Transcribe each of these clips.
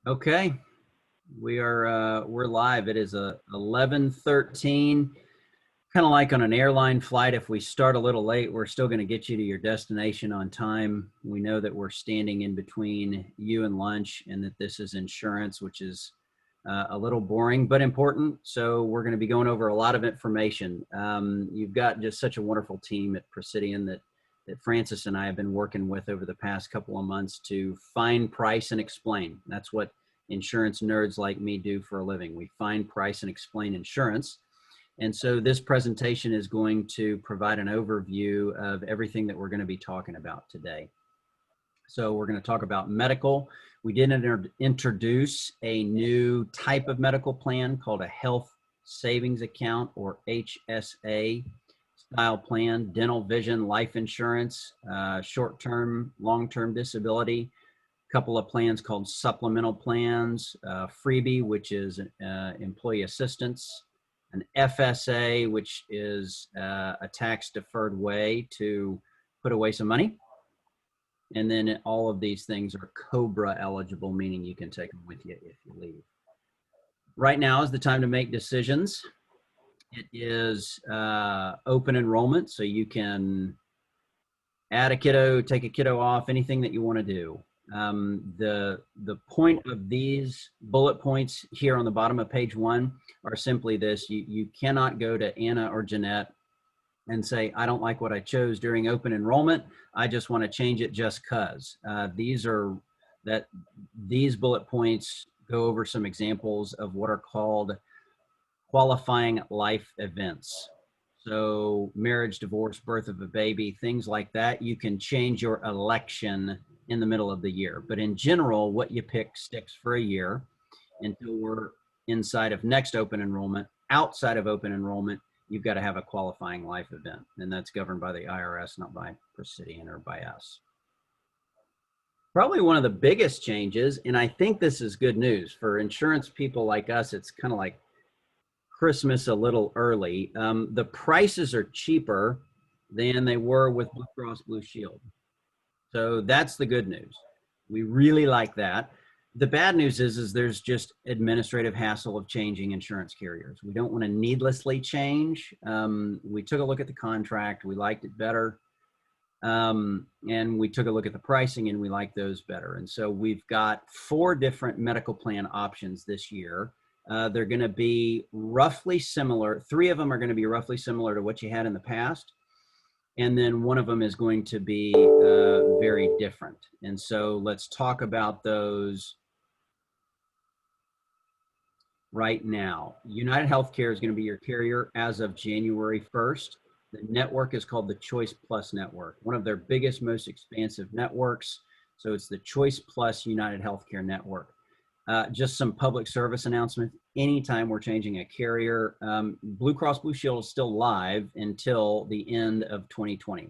Okay, we're live. It is 11:13. Kind of like on an airline flight, if we start a little late, we're still going to get you to your destination on time. We know that we're standing in between you and lunch, and that this is insurance, which is a little boring but important. So we're going to be going over a lot of information. You've got just such a wonderful team at Presidian that Francis and I have been working with over the past couple of months to find, price, and explain. That's what insurance nerds like me do for a living. We find, price, and explain insurance. And so this presentation is going to provide an overview of everything that we're going to be talking about today. So we're going to talk about medical. We did introduce a new type of medical plan called a health savings account, or HSA style plan, dental, vision, life insurance, short-term, long-term disability, a couple of plans called supplemental plans, freebie, which is employee assistance, an FSA, which is a tax-deferred way to put away some money. And then all of these things are COBRA eligible, meaning you can take them with you if you leave. Right now is the time to make decisions. It is open enrollment, so you can add a kiddo, take a kiddo off, anything that you want to do. The point of these bullet points here on the bottom of page 1 are simply this: you cannot go to Anna or Jeanette and say, I don't like what I chose during open enrollment, I just want to change it just cause. These bullet points go over some examples of what are called qualifying life events. So marriage, divorce, birth of a baby, things like that. You can change your election in the middle of the year. But in general, what you pick sticks for a year until we're inside of next open enrollment. Outside of open enrollment, you've got to have a qualifying life event, and that's governed by the IRS, not by Presidian or by us. Probably one of the biggest changes, and I think this is good news for insurance people like us, it's kind of like Christmas a little early. The prices are cheaper than they were with Blue Cross Blue Shield. So that's the good news. We really like that. The bad news is there's just administrative hassle of changing insurance carriers. We don't want to needlessly change. We took a look at the contract. We liked it better. And we took a look at the pricing, and we like those better. And so we've got 4 different medical plan options this year. They're going to be roughly similar. 3 of them are going to be roughly similar to what you had in the past. And then one of them is going to be very different. And so let's talk about those right now. United Healthcare is going to be your carrier as of January 1st. The network is called the Choice Plus Network, one of their biggest, most expansive networks. So it's the Choice Plus United Healthcare Network. Just some public service announcement. Anytime we're changing a carrier, Blue Cross Blue Shield is still live until the end of 2020.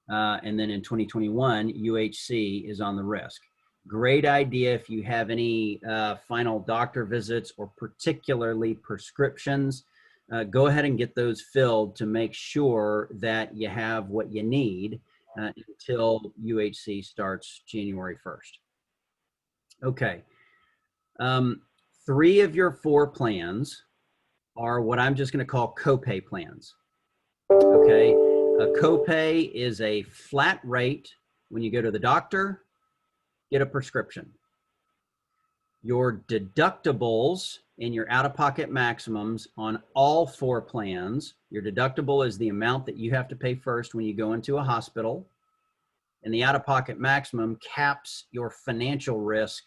And then in 2021, UHC is on the risk. Great idea if you have any final doctor visits or particularly prescriptions. Go ahead and get those filled to make sure that you have what you need until UHC starts January 1st. Okay. 3 of your 4 plans are what I'm just going to call copay plans. Okay. A copay is a flat rate when you go to the doctor, get a prescription. Your deductibles and your out-of-pocket maximums on all 4 plans, your deductible is the amount that you have to pay first when you go into a hospital, and the out-of-pocket maximum caps your financial risk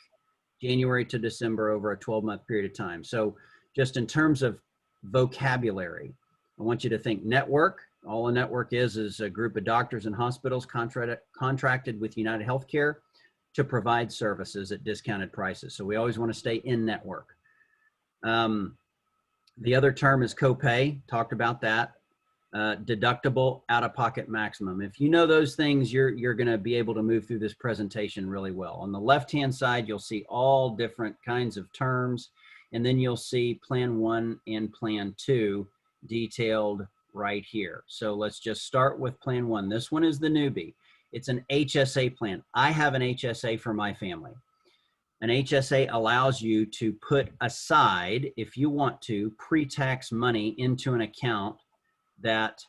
January to December over a 12-month period of time. So just in terms of vocabulary, I want you to think network. All a network is a group of doctors and hospitals contracted with United Healthcare to provide services at discounted prices. So we always want to stay in network. The other term is copay, talked about that. Deductible, out-of-pocket maximum. If you know those things, you're going to be able to move through this presentation really well. On the left-hand side, you'll see all different kinds of terms, and then you'll see Plan 1 and Plan 2 detailed right here. So let's just start with Plan 1. This one is the newbie. It's an HSA plan. I have an HSA for my family. An HSA allows you to put aside, if you want to, pre-tax money into an account that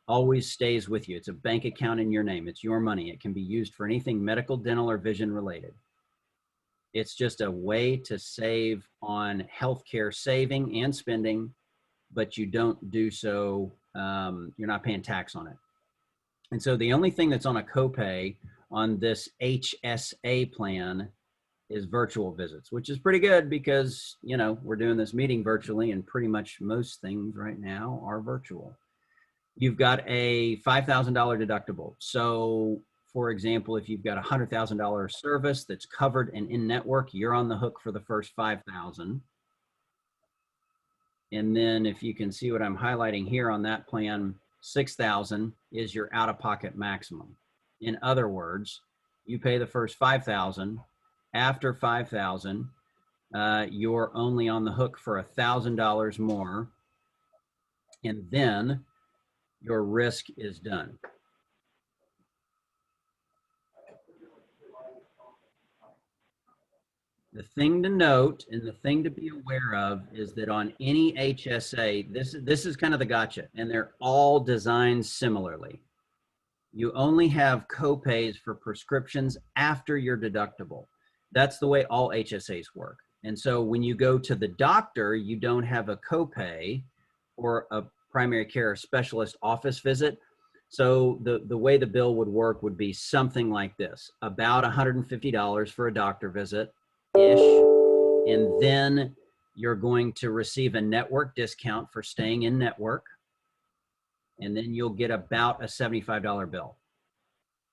always stays with you. It's a bank account in your name. It's your money. It can be used for anything medical, dental, or vision related. It's just a way to save on healthcare saving and spending, but you don't do so, you're not paying tax on it. And so the only thing that's on a copay on this HSA plan is virtual visits, which is pretty good because, you know, we're doing this meeting virtually and pretty much most things right now are virtual. You've got a $5,000 deductible. So for example, if you've got a $100,000 service that's covered and in network, you're on the hook for the first 5,000. And then if you can see what I'm highlighting here on that plan, 6,000 is your out-of-pocket maximum. In other words, you pay the first 5,000. After 5,000, you're only on the hook for $1,000 more, and then your risk is done. The thing to note and the thing to be aware of is that on any HSA, this is kind of the gotcha, and they're all designed similarly. You only have copays for prescriptions after your deductible. That's the way all HSAs work. And so when you go to the doctor, you don't have a copay or a primary care specialist office visit. So the way the bill would work would be something like this, about $150 for a doctor visit-ish. And then you're going to receive a network discount for staying in network. And then you'll get about a $75 bill.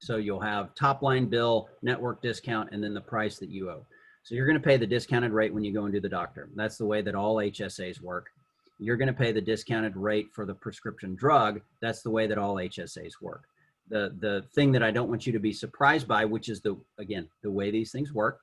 So you'll have top line bill, network discount, and then the price that you owe. So you're going to pay the discounted rate when you go and do the doctor. That's the way that all HSAs work. You're going to pay the discounted rate for the prescription drug. That's the way that all HSAs work. The thing that I don't want you to be surprised by, which is again, the way these things work,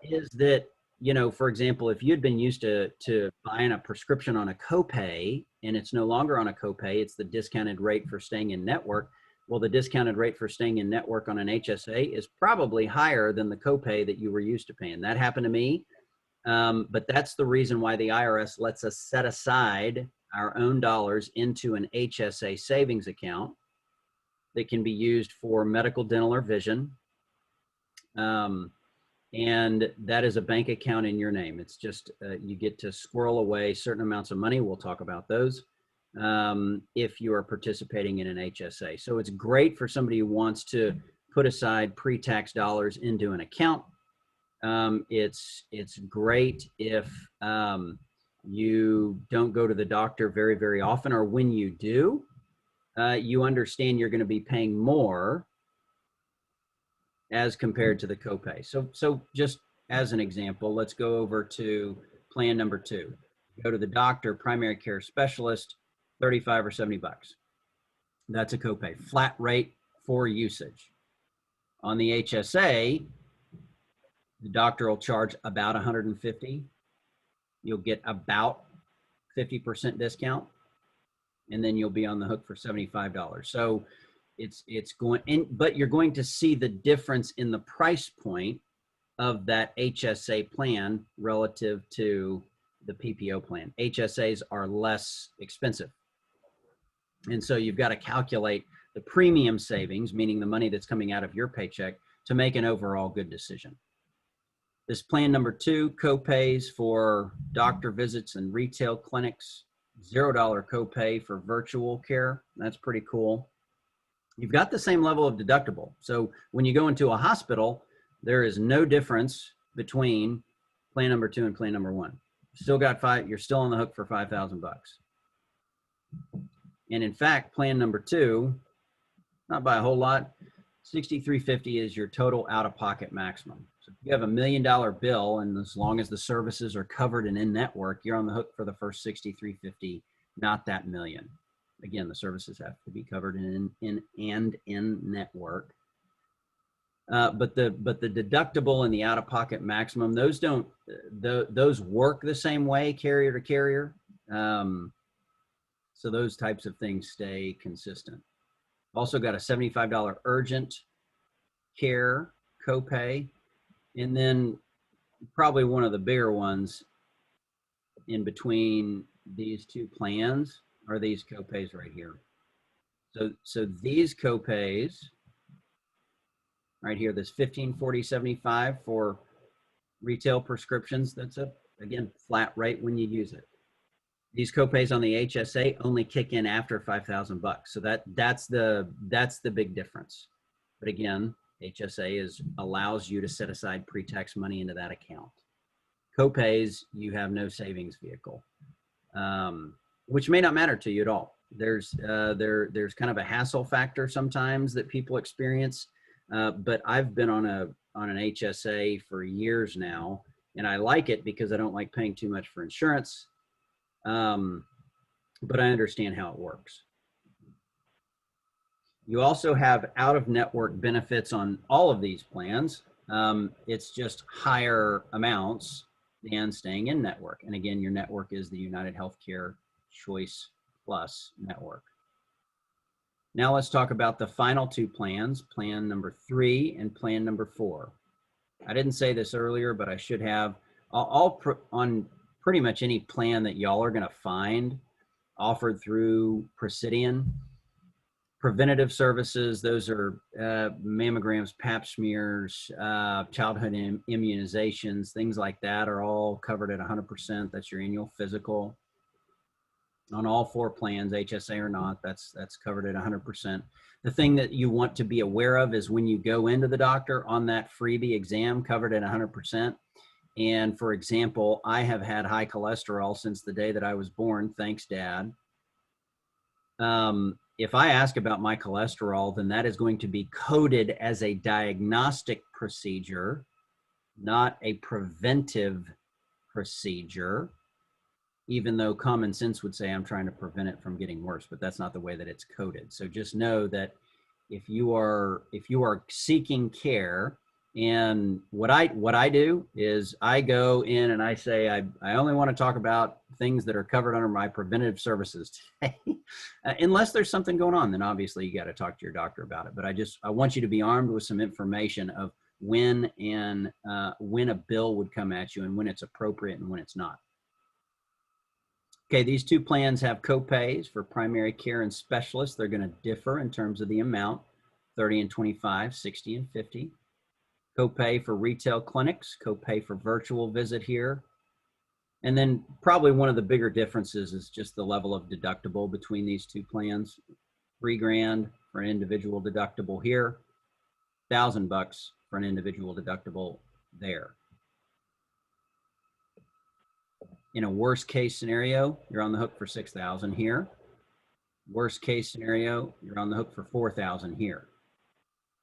is that, you know, for example, if you'd been used to buying a prescription on a copay and it's no longer on a copay, it's the discounted rate for staying in network. Well, the discounted rate for staying in network on an HSA is probably higher than the copay that you were used to paying. That happened to me. But that's the reason why the IRS lets us set aside our own dollars into an HSA savings account that can be used for medical, dental, or vision. And that is a bank account in your name. It's just, you get to squirrel away certain amounts of money. We'll talk about those if you are participating in an HSA. So it's great for somebody who wants to put aside pre-tax dollars into an account. It's great if you don't go to the doctor very, very often, or when you do, you understand you're going to be paying more as compared to the copay. So just as an example, let's go over to plan number 2. Go to the doctor, primary care specialist, 35 or 70 bucks. That's a copay, flat rate for usage. On the HSA, the doctor will charge about $150. You'll get about 50% discount, and then you'll be on the hook for $75. So it's going in, but you're going to see the difference in the price point of that HSA plan relative to the PPO plan. HSAs are less expensive. And so you've got to calculate the premium savings, meaning the money that's coming out of your paycheck, to make an overall good decision. This plan number 2, copays for doctor visits and retail clinics, $0 copay for virtual care. That's pretty cool. You've got the same level of deductible. So when you go into a hospital, there is no difference between plan number 2 and plan number 1. Still got you're still on the hook for 5,000 bucks. And in fact, plan number 2, not by a whole lot, $6,350 is your total out-of-pocket maximum. So if you have $1 million bill, and as long as the services are covered and in network, you're on the hook for the first $6,350, not that million. Again, the services have to be covered in network. But the deductible and the out-of-pocket maximum, those don't, those work the same way, carrier to carrier. So those types of things stay consistent. Also got a $75 urgent care copay. And then probably one of the bigger ones in between these two plans are these copays right here. So these copays right here, this 15, 40, 75 for retail prescriptions, that's a, again, flat rate when you use it. These copays on the HSA only kick in after 5,000 bucks. So that's the big difference. But again, HSA allows you to set aside pre-tax money into that account. Copays, you have no savings vehicle, which may not matter to you at all. There's kind of a hassle factor sometimes that people experience, but I've been on an HSA for years now, and I like it because I don't like paying too much for insurance, but I understand how it works. You also have out-of-network benefits on all of these plans. It's just higher amounts than staying in network. And again, your network is the United Healthcare Choice Plus network. Now let's talk about the final two plans, plan number 3 and plan number 4. I didn't say this earlier, but I should have. On pretty much any plan that y'all are going to find offered through Presidian, preventative services, those are mammograms, pap smears, childhood immunizations, things like that are all covered at 100%. That's your annual physical. On all 4 plans, HSA or not, that's covered at 100%. The thing that you want to be aware of is when you go into the doctor on that freebie exam covered at 100%. And for example, I have had high cholesterol since the day that I was born. Thanks, Dad. If I ask about my cholesterol, then that is going to be coded as a diagnostic procedure, not a preventive procedure, even though common sense would say I'm trying to prevent it from getting worse, but that's not the way that it's coded. So just know that if you are seeking care, and what I do is I go in and I say, I only want to talk about things that are covered under my preventative services today. Unless there's something going on, then obviously you got to talk to your doctor about it. But I want you to be armed with some information of when a bill would come at you and when it's appropriate and when it's not. Okay, these two plans have copays for primary care and specialists. They're going to differ in terms of the amount, 30 and 25, 60 and 50. Copay for retail clinics, copay for virtual visit here. And then probably one of the bigger differences is just the level of deductible between these two plans. $3,000 for an individual deductible here, $1,000 for an individual deductible there. In a worst case scenario, you're on the hook for $6,000 here. Worst case scenario, you're on the hook for $4,000 here.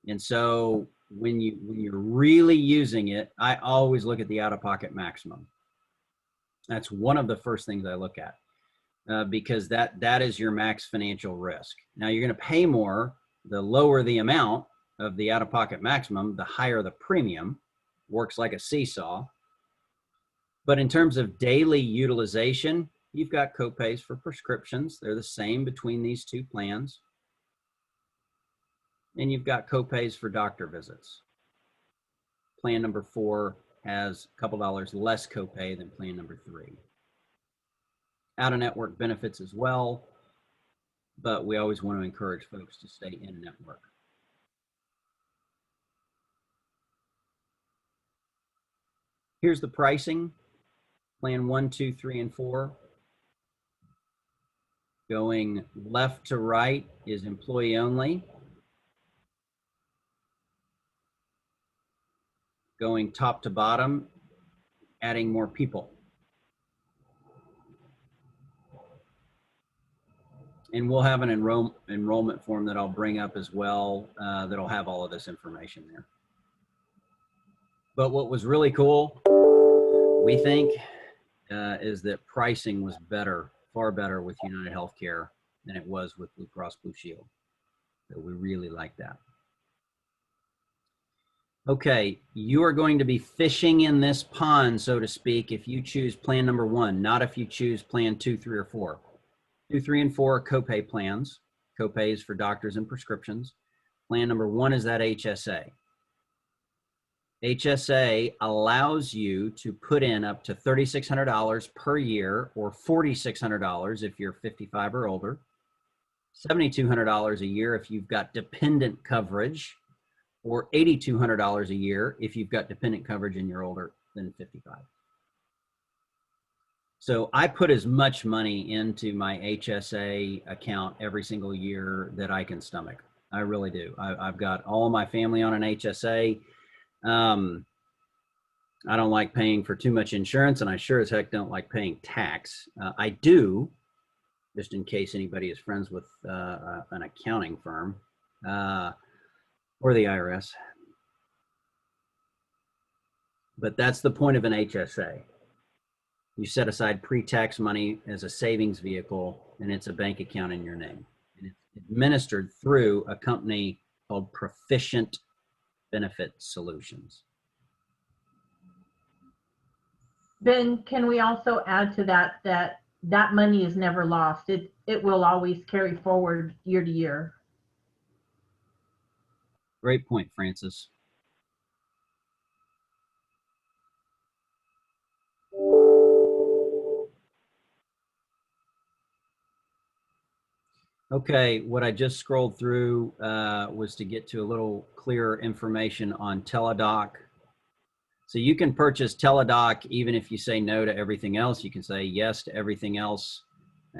And so when you're really using it, I always look at the out-of-pocket maximum. That's one of the first things I look at because that is your max financial risk. Now you're going to pay more the lower the amount of the out-of-pocket maximum, the higher the premium. Works like a seesaw. But in terms of daily utilization, you've got copays for prescriptions. They're the same between these two plans. And you've got copays for doctor visits. Plan number 4 has a couple dollars less copay than plan number 3. Out-of-network benefits as well, but we always want to encourage folks to stay in network. Here's the pricing. Plan 1, 2, 3, and 4. Going left to right is employee only. Going top to bottom, adding more people. And we'll have an enrollment form that I'll bring up as well that'll have all of this information there. But what was really cool, we think, is that pricing was better, far better with United Healthcare than it was with Blue Cross Blue Shield. So we really like that. Okay, you are going to be fishing in this pond, so to speak, if you choose plan number 1, not if you choose plan 2, 3, or 4. 2, 3, and 4 are copay plans, copays for doctors and prescriptions. Plan number 1 is that HSA. HSA allows you to put in up to $3,600 per year, or $4,600 if you're 55 or older, $7,200 a year if you've got dependent coverage, or $8,200 a year if you've got dependent coverage and you're older than 55. So I put as much money into my HSA account every single year that I can stomach. I really do. I've got all my family on an HSA. I don't like paying for too much insurance, and I sure as heck don't like paying tax. I do, just in case anybody is friends with an accounting firm or the IRS. But that's the point of an HSA. You set aside pre-tax money as a savings vehicle, and it's a bank account in your name. And it's administered through a company called Proficient Benefit Solutions. Ben, can we also add to that that money is never lost? It will always carry forward year to year. Great point, Francis. Okay, what I just scrolled through was to get to a little clearer information on Teladoc. So you can purchase Teladoc even if you say no to everything else. You can say yes to everything else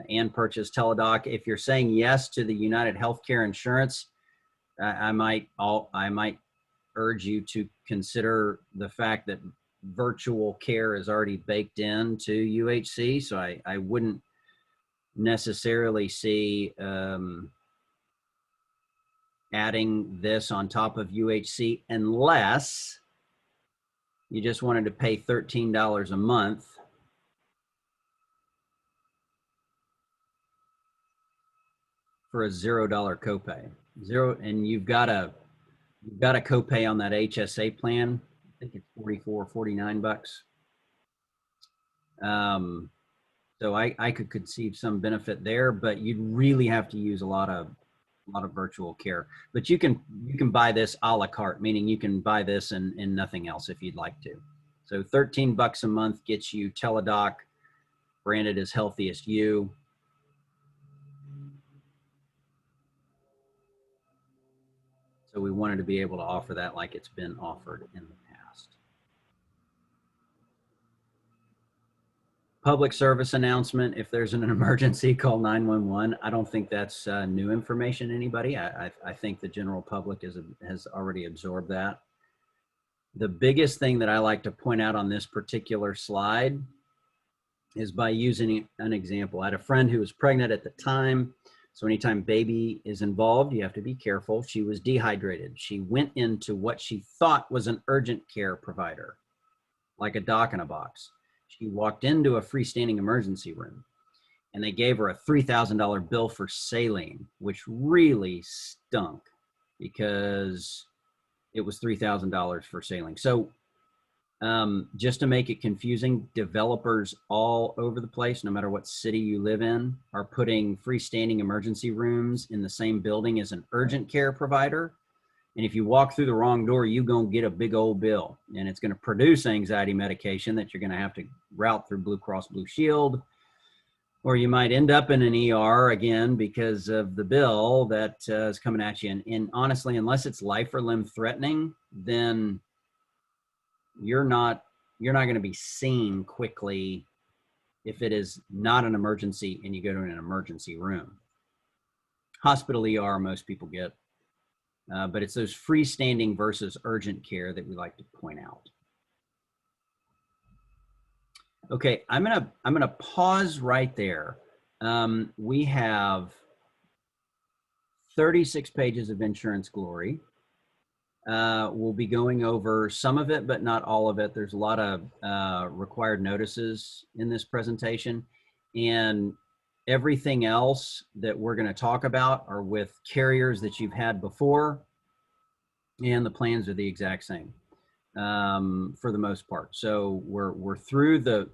and purchase Teladoc. If you're saying yes to the United Healthcare insurance, I might urge you to consider the fact that virtual care is already baked into UHC. So I wouldn't necessarily see adding this on top of UHC unless you just wanted to pay $13 a month for a $0 copay. And you've got a copay on that HSA plan. I think it's 44, 49 bucks. So I could conceive some benefit there, but you'd really have to use a lot of virtual care. But you can buy this a la carte, meaning you can buy this and nothing else if you'd like to. So 13 bucks a month gets you Teladoc, branded as Healthiest You. So we wanted to be able to offer that like it's been offered in the past. Public service announcement: if there's an emergency, call 911. I don't think that's new information to anybody. I think the general public has already absorbed that. The biggest thing that I like to point out on this particular slide is by using an example. I had a friend who was pregnant at the time. So anytime baby is involved, you have to be careful. She was dehydrated. She went into what she thought was an urgent care provider, like a doc in a box. She walked into a freestanding emergency room and they gave her a $3,000 bill for saline, which really stunk because it was $3,000 for saline. So just to make it confusing, developers all over the place, no matter what city you live in, are putting freestanding emergency rooms in the same building as an urgent care provider. And if you walk through the wrong door, you're going to get a big old bill, and it's going to produce anxiety medication that you're going to have to route through Blue Cross Blue Shield, or you might end up in an ER again because of the bill that is coming at you. And honestly, unless it's life or limb threatening, then you're not going to be seen quickly if it is not an emergency and you go to an emergency room. Hospital ER, most people get. But it's those freestanding versus urgent care that we like to point out. Okay, I'm gonna pause right there. We have 36 pages of insurance glory. We'll be going over some of it, but not all of it. There's a lot of required notices in this presentation, and everything else that we're going to talk about are with carriers that you've had before, and the plans are the exact same for the most part. So we're through the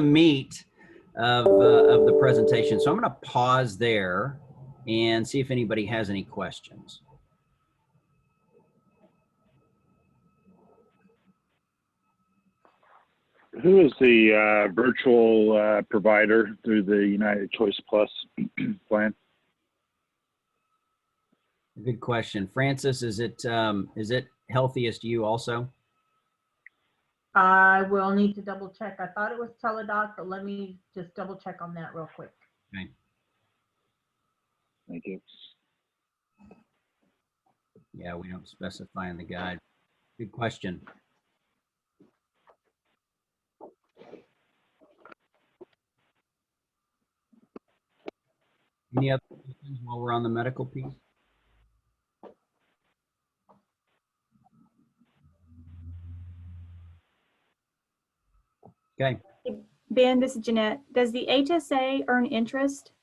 meat of the presentation. So I'm going to pause there and see if anybody has any questions. Who is the virtual provider through the United Choice Plus plan? Good question. Francis, is it Healthiest You also? I will need to double check. I thought it was Teladoc, but let me just double check on that real quick. Okay. Thank you. Yeah, we don't specify in the guide. Good question. Any other questions while we're on the medical piece? Okay. Ben, this is Jeanette. Does the HSA earn interest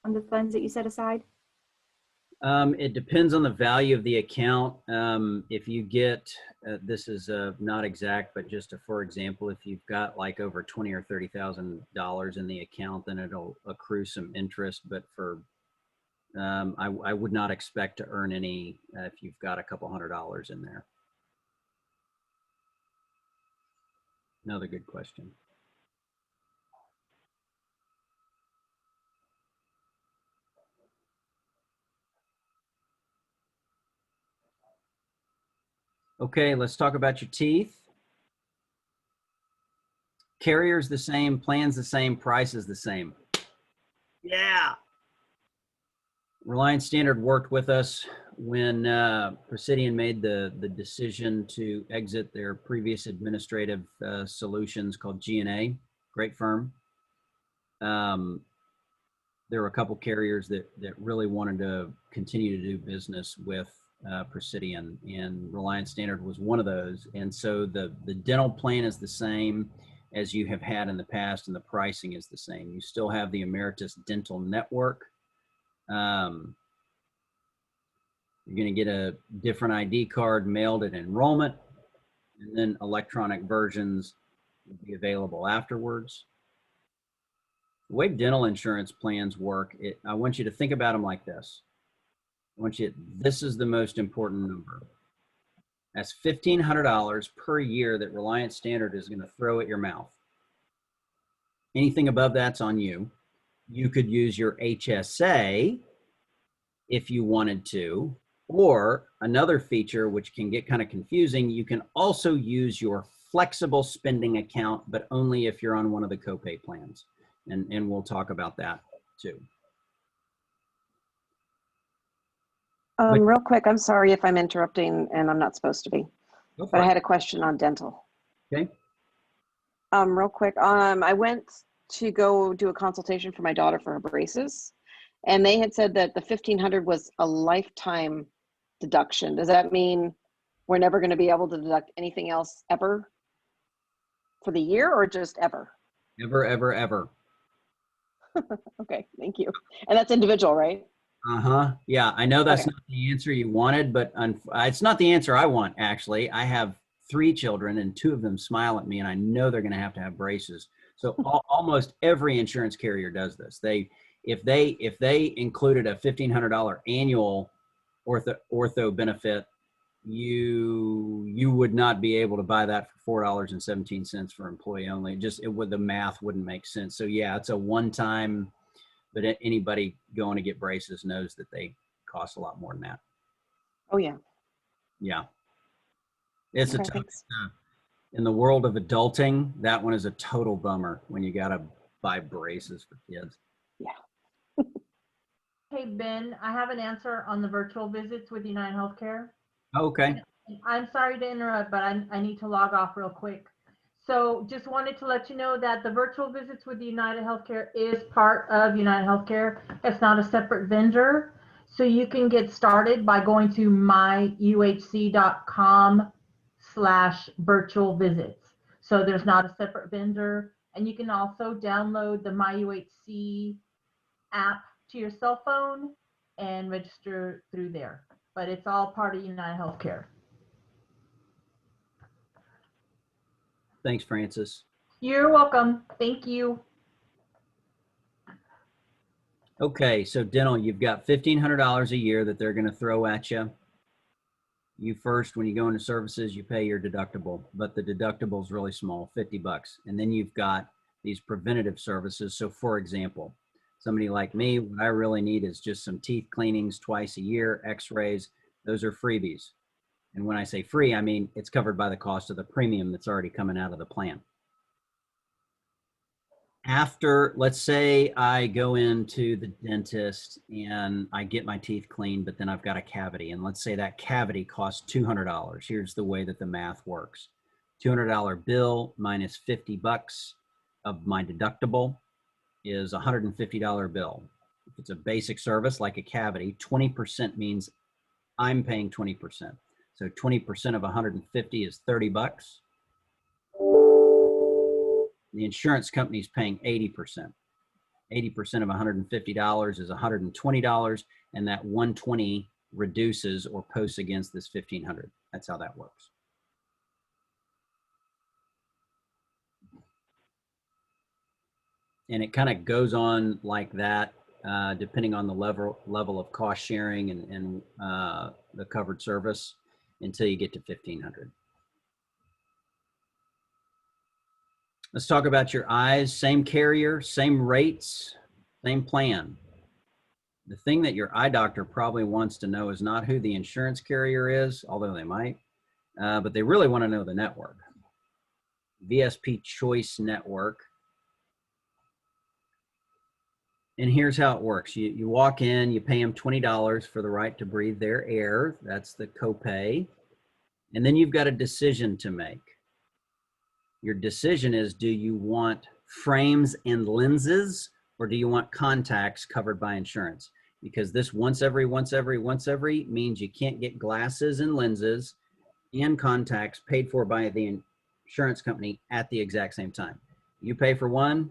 on the funds that you set aside? It depends on the value of the account. If you get, this is not exact, but just for example, if you've got like over $20,000 or $30,000 in the account, then it'll accrue some interest. But for, I would not expect to earn any if you've got a couple $100 in there. Another good question. Okay, let's talk about your teeth. Carrier's the same, plan's the same, price is the same. Yeah. Reliance Standard worked with us when Presidian made the decision to exit their previous administrative solutions called G&A. Great firm. There were a couple carriers that really wanted to continue to do business with Presidian, and Reliance Standard was one of those. And so the dental plan is the same as you have had in the past, and the pricing is the same. You still have the Emeritus Dental Network. You're going to get a different ID card mailed at enrollment, and then electronic versions will be available afterwards. The way dental insurance plans work, I want you to think about them like this. This is the most important number. That's $1,500 per year that Reliance Standard is going to throw at your mouth. Anything above that's on you. You could use your HSA if you wanted to, or another feature which can get kind of confusing, you can also use your flexible spending account, but only if you're on one of the copay plans. And we'll talk about that too. Real quick, I'm sorry if I'm interrupting and I'm not supposed to be, but I had a question on dental. Okay. Real quick, I went to go do a consultation for my daughter for her braces, and they had said that the $1,500 was a lifetime deduction. Does that mean we're never going to be able to deduct anything else ever for the year, or just ever? Ever, ever, ever. Okay, thank you. And that's individual, right? Uh-huh. Yeah, I know that's Okay. not the answer you wanted, but it's not the answer I want, actually. I have 3 children, and 2 of them smile at me, and I know they're going to have braces. So almost every insurance carrier does this. If they included a $1,500 annual ortho benefit, you would not be able to buy that for $4.17 for employee only. The math wouldn't make sense. So yeah, it's a one-time, but anybody going to get braces knows that they cost a lot more than that. Oh yeah. Yeah. It's Okay, thanks. in the world of adulting, that one is a total bummer when you got to buy braces for kids. Yeah. Hey, Ben, I have an answer on the virtual visits with United Healthcare. Okay. I'm sorry to interrupt, but I need to log off real quick. So just wanted to let you know that the virtual visits with United Healthcare is part of United Healthcare. It's not a separate vendor. So you can get started by going to myuhc.com/virtual visits. So there's not a separate vendor. And you can also download the MyUHC app to your cell phone and register through there. But it's all part of United Healthcare. Thanks, Francis. You're welcome. Thank you. Okay, so dental, you've got $1,500 a year that they're going to throw at you. you first, when you go into services, you pay your deductible, but the deductible is really small, $50. And then you've got these preventative services. So for example, somebody like me, what I really need is just some teeth cleanings twice a year, x-rays. Those are freebies. And when I say free, I mean it's covered by the cost of the premium that's already coming out of the plan. After, let's say I go into the dentist and I get my teeth cleaned, but then I've got a cavity. And let's say that cavity costs $200. Here's the way that the math works. $200 bill minus $50 of my deductible is $150 bill. If it's a basic service like a cavity, 20% means I'm paying 20%. So 20% of 150 is $30. The insurance company is paying 80%. 80% of $150 is $120, and that 120 reduces or posts against this $1,500. That's how that works. And it kind of goes on like that, depending on the level of cost sharing and the covered service until you get to $1,500. Let's talk about your eyes. Same carrier, same rates, same plan. The thing that your eye doctor probably wants to know is not who the insurance carrier is, although they might, but they really want to know the network. VSP Choice Network. And here's how it works. You walk in, you pay them $20 for the right to breathe their air. That's the copay. And then you've got a decision to make. Your decision is, do you want frames and lenses, or do you want contacts covered by insurance? Because this once every means you can't get glasses and lenses and contacts paid for by the insurance company at the exact same time. You pay for one,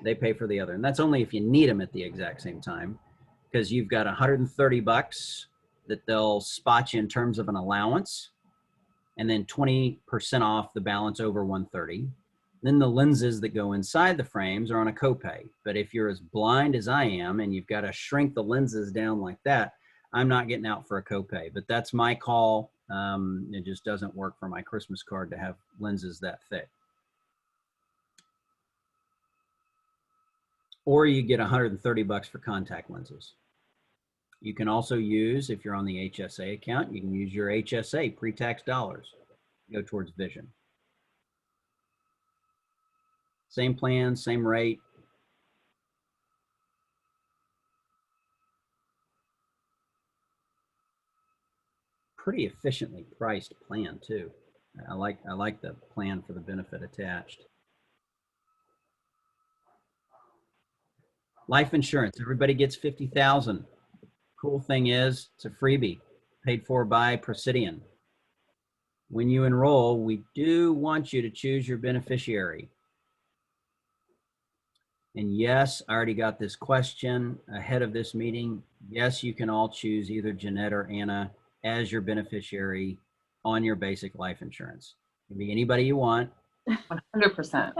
they pay for the other. And that's only if you need them at the exact same time, because you've got $130 that they'll spot you in terms of an allowance, and then 20% off the balance over 130. Then the lenses that go inside the frames are on a copay. But if you're as blind as I am and you've got to shrink the lenses down like that, I'm not getting out for a copay. But that's my call. It just doesn't work for my Christmas card to have lenses that thick. Or you get $130 for contact lenses. You can also use, if you're on the HSA account, you can use your HSA pre-tax dollars to go towards vision. Same plan, same rate. Pretty efficiently priced plan too. I like the plan for the benefit attached. Life insurance, everybody gets $50,000. Cool thing is, it's a freebie paid for by Presidian. When you enroll, we do want you to choose your beneficiary. And yes, I already got this question ahead of this meeting. Yes, you can all choose either Jeanette or Anna as your beneficiary on your basic life insurance. It can be anybody you want. 100%.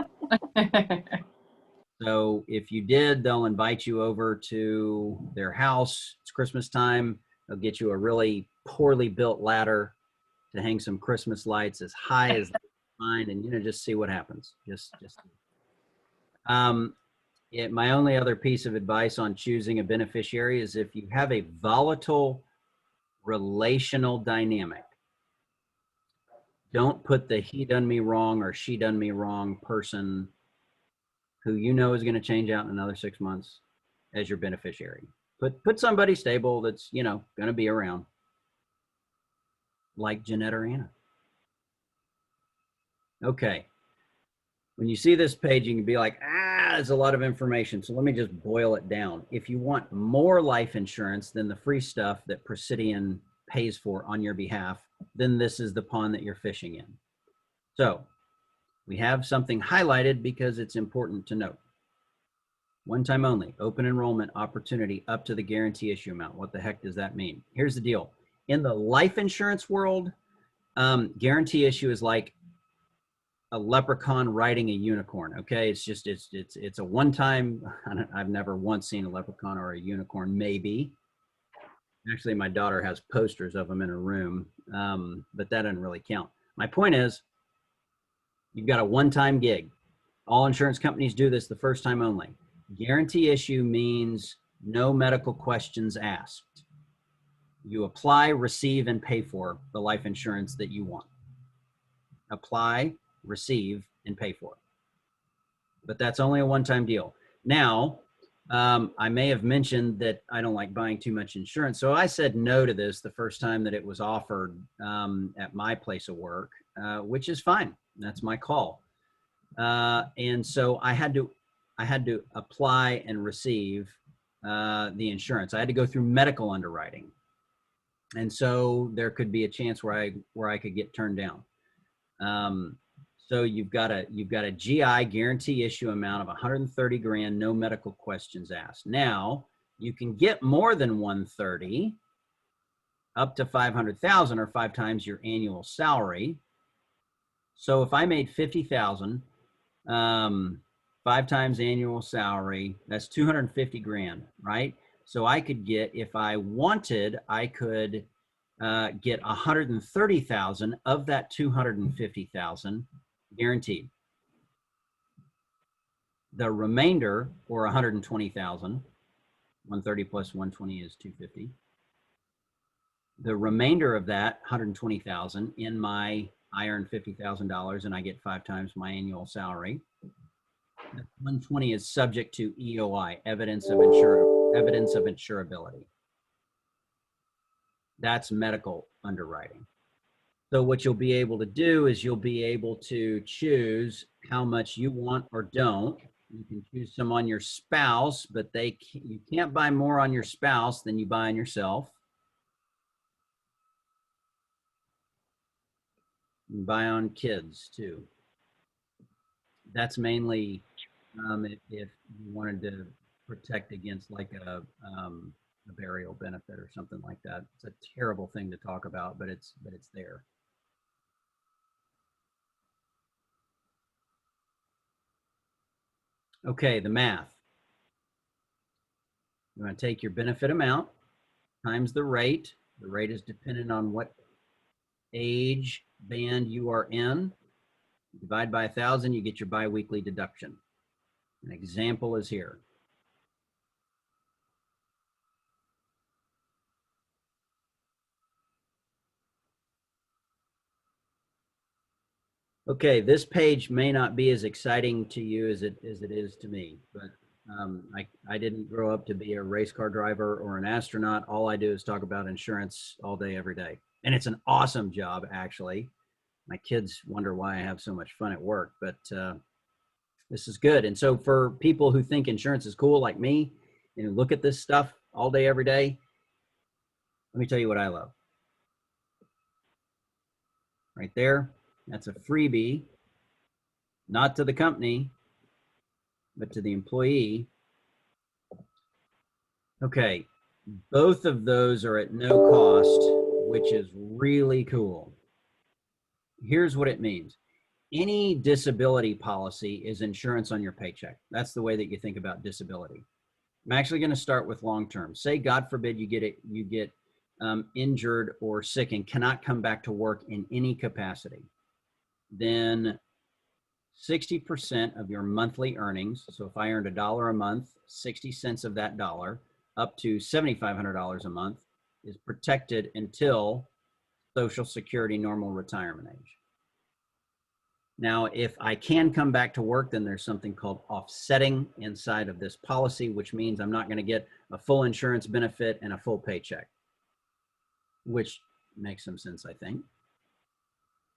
So if you did, they'll invite you over to their house. It's Christmas time. They'll get you a really poorly built ladder to hang some Christmas lights as high as they find, and just see what happens. My only other piece of advice on choosing a beneficiary is if you have a volatile relational dynamic, don't put the he done me wrong or she done me wrong person who you know is going to change out in another 6 months as your beneficiary. Put somebody stable that's, going to be around, like Jeanette or Anna. Okay. When you see this page, you can be like, there's a lot of information. So let me just boil it down. If you want more life insurance than the free stuff that Presidian pays for on your behalf, then this is the pond that you're fishing in. So we have something highlighted because it's important to note. One time only, open enrollment opportunity up to the guarantee issue amount. What the heck does that mean? Here's the deal. In the life insurance world, guarantee issue is like a leprechaun riding a unicorn. Okay, it's a one-time. I've never once seen a leprechaun or a unicorn. Maybe Actually, my daughter has posters of them in her room, but that doesn't really count. My point is, you've got a one-time gig. All insurance companies do this the first time only. Guarantee issue means no medical questions asked. You apply, receive, and pay for the life insurance that you want. Apply, receive, and pay for. But that's only a one-time deal. Now, I may have mentioned that I don't like buying too much insurance. So I said no to this the first time that it was offered at my place of work, which is fine. That's my call. And so I had to apply and receive the insurance. I had to go through medical underwriting. And so there could be a chance where I could get turned down. So you've got a GI guarantee issue amount of 130 grand, no medical questions asked. Now you can get more than 130, up to 500,000 or 5 times your annual salary. So if I made 50,000, 5 times annual salary, that's 250 grand, right? So I could get, if I wanted, I could get 130,000 of that 250,000 guaranteed. The remainder, or 120,000, 130 plus 120 is 250. The remainder of that 120,000 in my, I earn $50,000 and I get 5 times my annual salary. 120 is subject to EOI, evidence of insurability. That's medical underwriting. So what you'll be able to do is you'll be able to choose how much you want or don't. You can choose some on your spouse, but you can't buy more on your spouse than you buy on yourself. You can buy on kids too. That's mainly if you wanted to protect against like a burial benefit or something like that. It's a terrible thing to talk about, but it's there. Okay, the math. You want to take your benefit amount times the rate. The rate is dependent on what age band you are in. Divide by 1,000, you get your biweekly deduction. An example is here. Okay, this page may not be as exciting to you as it is to me, but I didn't grow up to be a race car driver or an astronaut. All I do is talk about insurance all day, every day. And it's an awesome job, actually. My kids wonder why I have so much fun at work, but this is good. And so for people who think insurance is cool, like me, and look at this stuff all day, every day, let me tell you what I love. Right there, that's a freebie, not to the company, but to the employee. Okay, both of those are at no cost, which is really cool. Here's what it means. Any disability policy is insurance on your paycheck. That's the way that you think about disability. I'm actually going to start with long-term. Say, God forbid, you get injured or sick and cannot come back to work in any capacity. Then 60% of your monthly earnings, so if I earned $1 a month, 60 cents of that dollar, up to $7,500 a month, is protected until Social Security normal retirement age. Now, if I can come back to work, then there's something called offsetting inside of this policy, which means I'm not going to get a full insurance benefit and a full paycheck, which makes some sense, I think.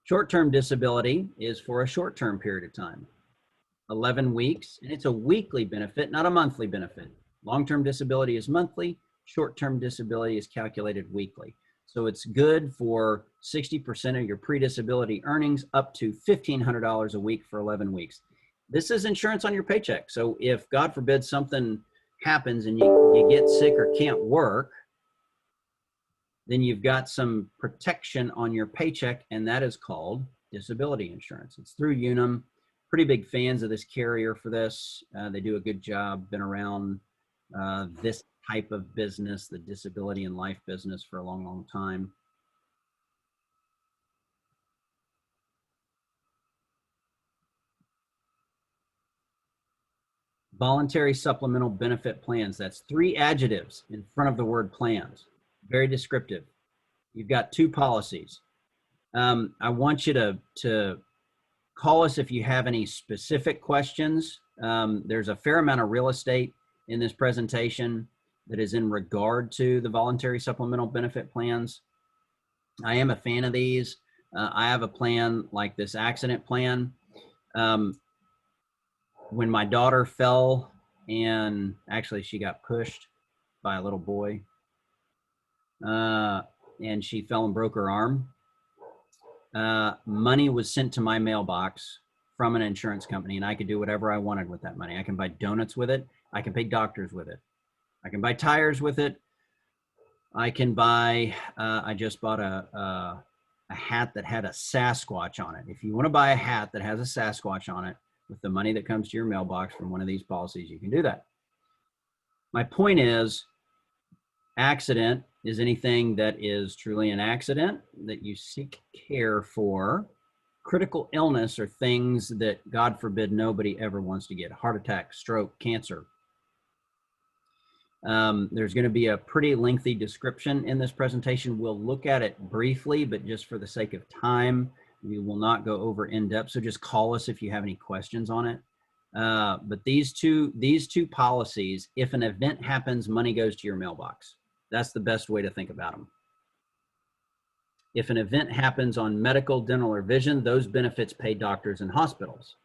Short-term disability is for a short-term period of time, 11 weeks, and it's a weekly benefit, not a monthly benefit. Long-term disability is monthly, short-term disability is calculated weekly. So it's good for 60% of your pre-disability earnings, up to $1,500 a week for 11 weeks. This is insurance on your paycheck. So if, God forbid, something happens and you get sick or can't work, then you've got some protection on your paycheck, and that is called disability insurance. It's through Unum. Pretty big fans of this carrier for this. They do a good job, been around this type of business, the disability and life business, for a long, long time. Voluntary supplemental benefit plans. That's 3 adjectives in front of the word plans. Very descriptive. You've got 2 policies. I want you to call us if you have any specific questions. There's a fair amount of real estate in this presentation that is in regard to the voluntary supplemental benefit plans. I am a fan of these. I have a plan like this accident plan. When my daughter fell, and actually she got pushed by a little boy, and she fell and broke her arm, money was sent to my mailbox from an insurance company, and I could do whatever I wanted with that money. I can buy donuts with it. I can pay doctors with it. I can buy tires with it. I can buy, I just bought a hat that had a Sasquatch on it. If you want to buy a hat that has a Sasquatch on it with the money that comes to your mailbox from one of these policies, you can do that. My point is, accident is anything that is truly an accident that you seek care for. Critical illness are things that, God forbid, nobody ever wants to get. Heart attack, stroke, cancer. There's going to be a pretty lengthy description in this presentation. We'll look at it briefly, but just for the sake of time, we will not go over in depth. So just call us if you have any questions on it. But these two policies, if an event happens, money goes to your mailbox. That's the best way to think about them. If an event happens on medical, dental, or vision, those benefits pay doctors and hospitals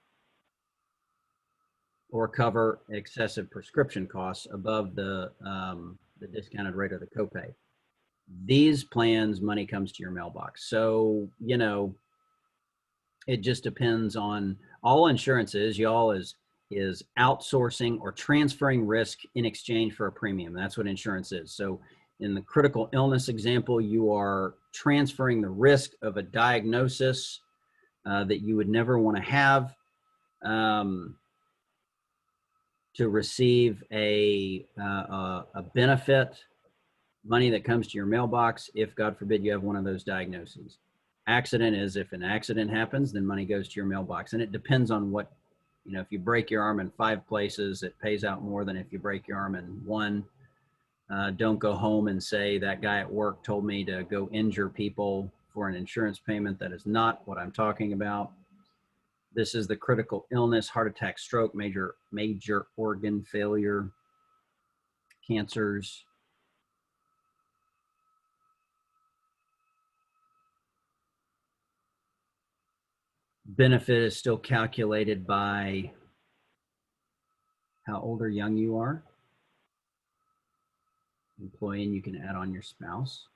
or cover excessive prescription costs above the discounted rate of the copay. These plans, money comes to your mailbox. So, you know, it just depends on, all insurance is, y'all, is outsourcing or transferring risk in exchange for a premium. That's what insurance is. So in the critical illness example, you are transferring the risk of a diagnosis that you would never want to have to receive a benefit, money that comes to your mailbox if, God forbid, you have one of those diagnoses. Accident is, if an accident happens, then money goes to your mailbox. And it depends on what, you know, if you break your arm in 5 places, it pays out more than if you break your arm in 1. Don't go home and say that guy at work told me to go injure people for an insurance payment. That is not what I'm talking about. This is the critical illness, heart attack, stroke, major organ failure, cancers. Benefit is still calculated by how old or young you are. Employee, and you can add on your spouse.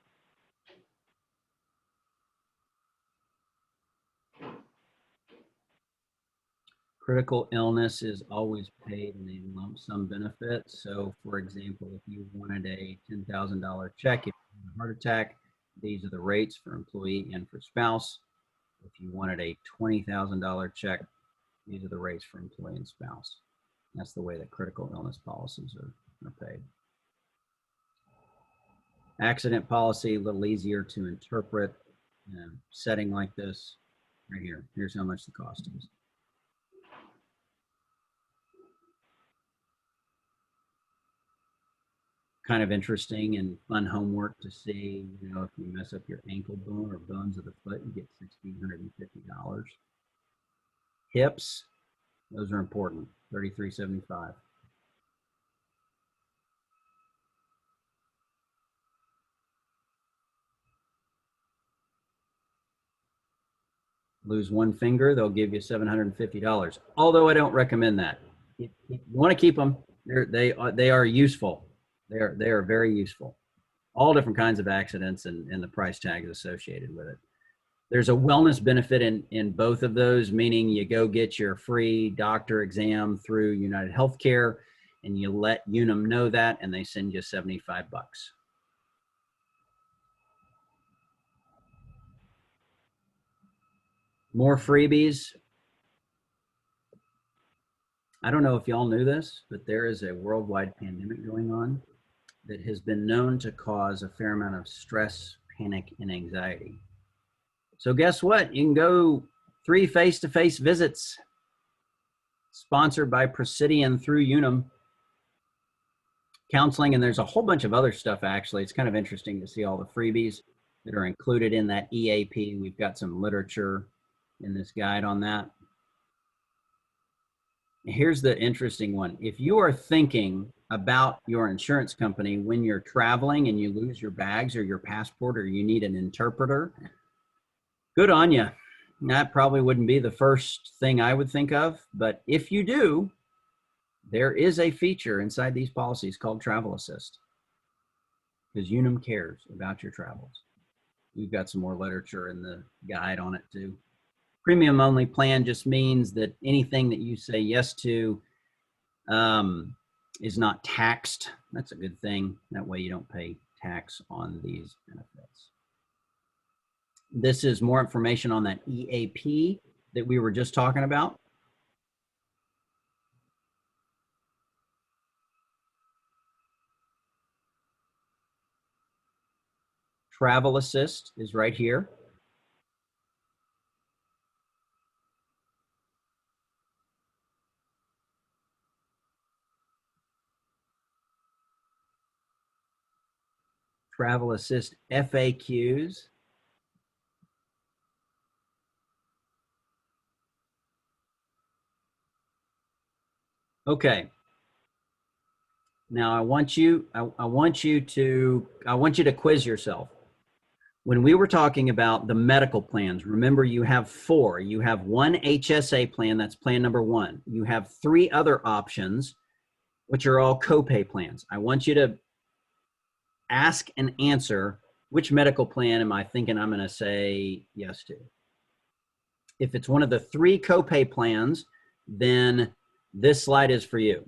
Critical illness is always paid in a lump sum benefit. So, for example, if you wanted a $10,000 check, if you had a heart attack, these are the rates for employee and for spouse. If you wanted a $20,000 check, these are the rates for employee and spouse. That's the way that critical illness policies are paid. Accident policy, a little easier to interpret in a setting like this. Right here, here's how much the cost is. Kind of interesting and fun homework to see, you know, if you mess up your ankle bone or bones of the foot, you get $1,650. Hips, those are important, $33.75. Lose one finger, they'll give you $750. Although I don't recommend that. You want to keep them. They are useful. They are very useful. All different kinds of accidents and the price tag associated with it. There's a wellness benefit in both of those, meaning you go get your free doctor exam through United Healthcare, and you let Unum know that, and they send you $75. More freebies. I don't know if y'all knew this, but there is a worldwide pandemic going on. that has been known to cause a fair amount of stress, panic, and anxiety. So guess what? You can go 3 face-to-face visits sponsored by Presidian through Unum. Counseling, and there's a whole bunch of other stuff actually. It's kind of interesting to see all the freebies that are included in that EAP. We've got some literature in this guide on that. Here's the interesting one. If you are thinking about your insurance company when you're traveling and you lose your bags or your passport or you need an interpreter, good on you. That probably wouldn't be the first thing I would think of, but if you do, there is a feature inside these policies called Travel Assist, because Unum cares about your travels. We've got some more literature in the guide on it too. Premium only plan just means that anything that you say yes to is not taxed. That's a good thing. That way you don't pay tax on these benefits. This is more information on that EAP that we were just talking about. Travel Assist is right here. Travel Assist FAQs. Okay. Now I want you to quiz yourself. When we were talking about the medical plans, remember you have 4. You have one HSA plan, that's plan number 1. You have 3 other options, which are all copay plans. I want you to ask and answer, which medical plan am I thinking I'm going to say yes to? If it's one of the 3 copay plans, then this slide is for you.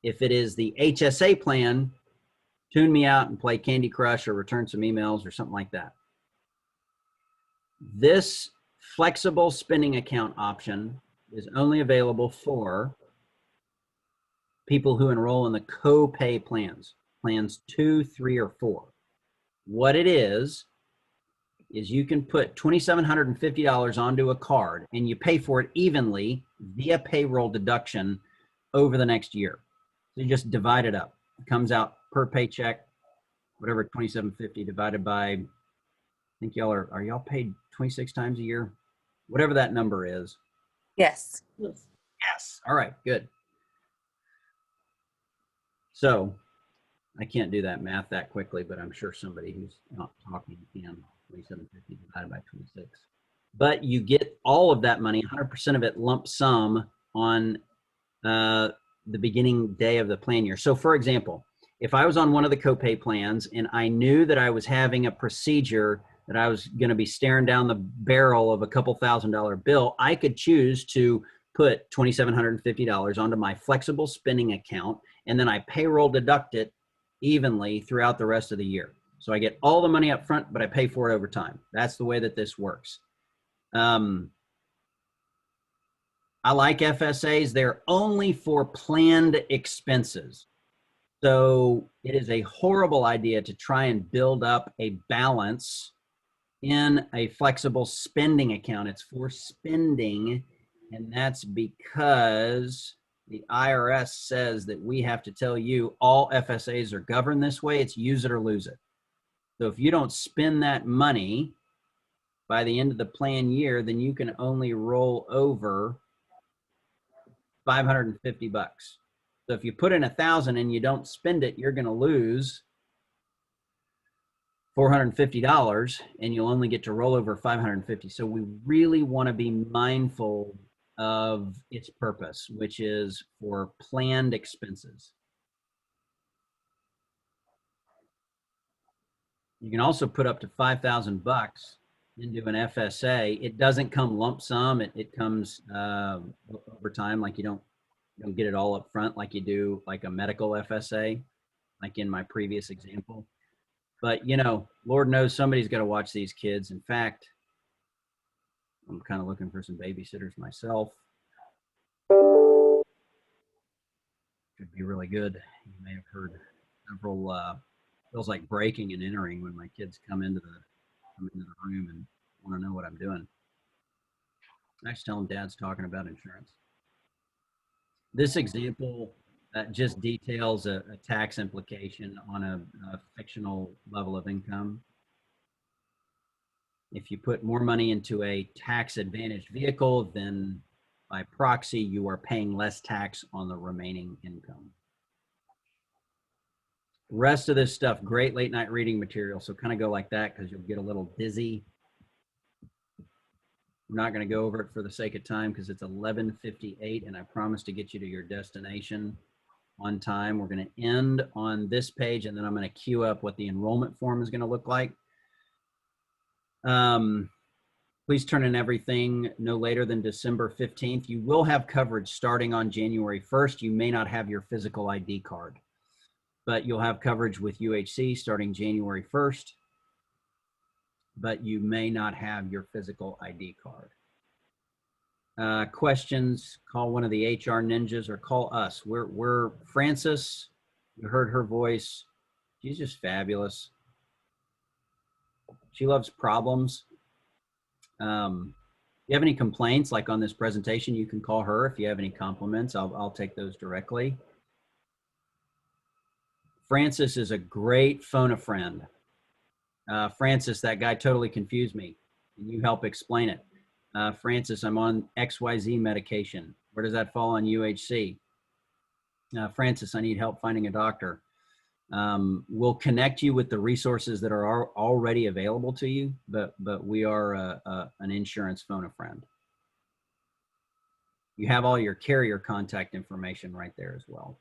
If it is the HSA plan, tune me out and play Candy Crush or return some emails or something like that. This flexible spending account option is only available for people who enroll in the copay plans, plans 2, 3, or 4. What it is you can put $2,750 onto a card and you pay for it evenly via payroll deduction over the next year. So you just divide it up. It comes out per paycheck, whatever, $2,750 divided by, I think y'all are y'all paid 26 times a year? Whatever that number is. Yes. Yes. All right, good. So I can't do that math that quickly, but I'm sure somebody who's not talking can. 2,750 divided by 26. But you get all of that money, 100% of it lump sum on the beginning day of the plan year. So for example, if I was on one of the copay plans and I knew that I was having a procedure that I was going to be staring down the barrel of a couple $1,000 bill, I could choose to put $2,750 onto my flexible spending account, and then I payroll deduct it evenly throughout the rest of the year. So I get all the money up front, but I pay for it over time. That's the way that this works. I like FSAs. They're only for planned expenses. So it is a horrible idea to try and build up a balance in a flexible spending account. It's for spending, and that's because the IRS says that we have to tell you all FSAs are governed this way. It's use it or lose it. So if you don't spend that money by the end of the plan year, then you can only roll over $550. So if you put in 1,000 and you don't spend it, you're going to lose $450 and you'll only get to roll over 550. So we really want to be mindful of its purpose, which is for planned expenses. You can also put up to $5,000 into an FSA. It doesn't come lump sum. It comes over time. Like you don't get it all up front like you do like a medical FSA, like in my previous example. But you know, Lord knows somebody's got to watch these kids. In fact, I'm kind of looking for some babysitters myself. Could be really good. You may have heard several, feels like breaking and entering when my kids come into the room and want to know what I'm doing. I just tell them Dad's talking about insurance. This example just details a tax implication on a fictional level of income. If you put more money into a tax advantaged vehicle, then by proxy, you are paying less tax on the remaining income. Rest of this stuff, great late night reading material. So kind of go like that because you'll get a little dizzy. I'm not going to go over it for the sake of time because it's 11:58 and I promise to get you to your destination on time. We're going to end on this page and then I'm going to queue up what the enrollment form is going to look like. Please turn in everything no later than December 15th. You will have coverage starting on January 1st. You may not have your physical ID card, but you'll have coverage with UHC starting January 1st, but you may not have your physical ID card. Questions, call one of the HR ninjas or call us. We're Frances, you heard her voice. She's just fabulous. She loves problems. If you have any complaints, like on this presentation, you can call her. If you have any compliments, I'll take those directly. Francis is a great phone a friend. Francis, that guy totally confused me. Can you help explain it? Francis, I'm on XYZ medication. Where does that fall on UHC? Francis, I need help finding a doctor. We'll connect you with the resources that are already available to you, but we are an insurance phone a friend. You have all your carrier contact information right there as well.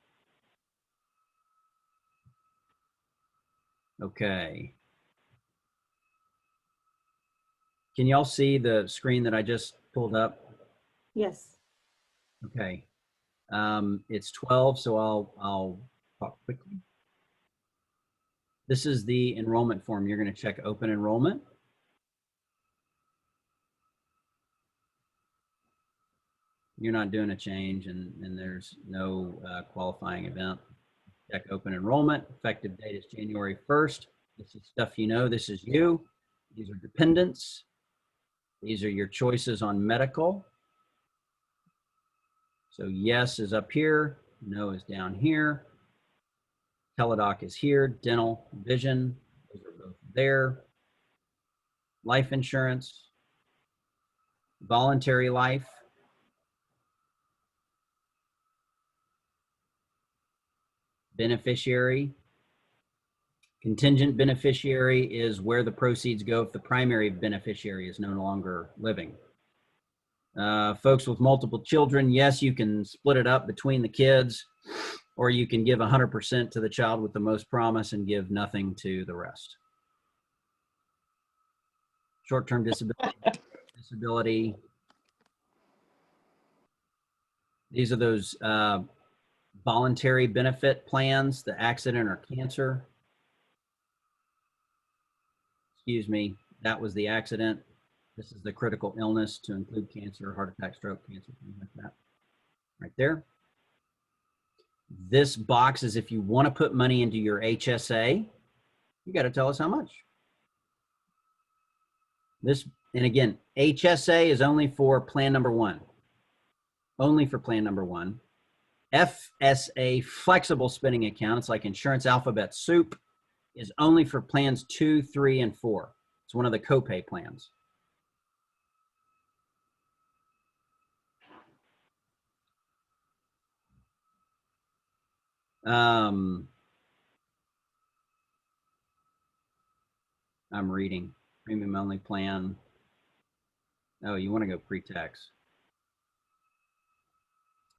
Okay. Can y'all see the screen that I just pulled up? Yes. Okay. It's 12, so I'll talk quickly. This is the enrollment form. You're going to check open enrollment. You're not doing a change and there's no qualifying event. Check open enrollment. Effective date is January 1st. This is stuff you know. This is you. These are dependents. These are your choices on medical. So yes is up here. No is down here. Teladoc is here. Dental, vision, those are both there. Life insurance. Voluntary life. Beneficiary. Contingent beneficiary is where the proceeds go if the primary beneficiary is no longer living. Folks with multiple children, yes, you can split it up between the kids, or you can give 100% to the child with the most promise and give nothing to the rest. Short-term disability. These are those voluntary benefit plans, the accident or cancer. Excuse me, that was the accident. This is the critical illness to include cancer, heart attack, stroke, cancer, things like that. Right there. This box is if you want to put money into your HSA, you got to tell us how much. This, and again, HSA is only for plan number 1. Only for plan number 1. FSA, flexible spending account, it's like insurance alphabet soup, is only for plans 2, 3, and 4. It's one of the copay plans. I'm reading. Premium only plan. Oh, you want to go pre-tax.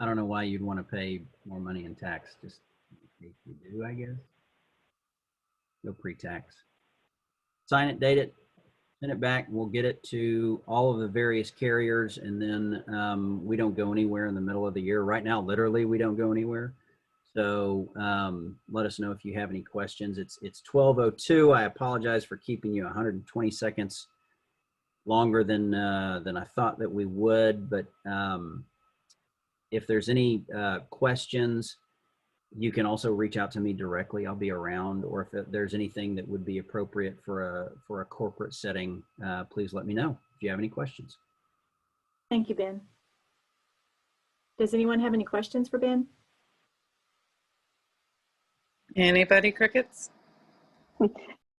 I don't know why you'd want to pay more money in tax. Just in case you do, I guess. Go pre-tax. Sign it, date it, send it back. We'll get it to all of the various carriers, and then we don't go anywhere in the middle of the year. Right now, literally, we don't go anywhere. So let us know if you have any questions. It's 12:02. I apologize for keeping you 120 seconds longer than I thought that we would. But if there's any questions, You can also reach out to me directly. I'll be around, or if there's anything that would be appropriate for a corporate setting, please let me know if you have any questions. Thank you, Ben. Does anyone have any questions for Ben? Anybody, crickets?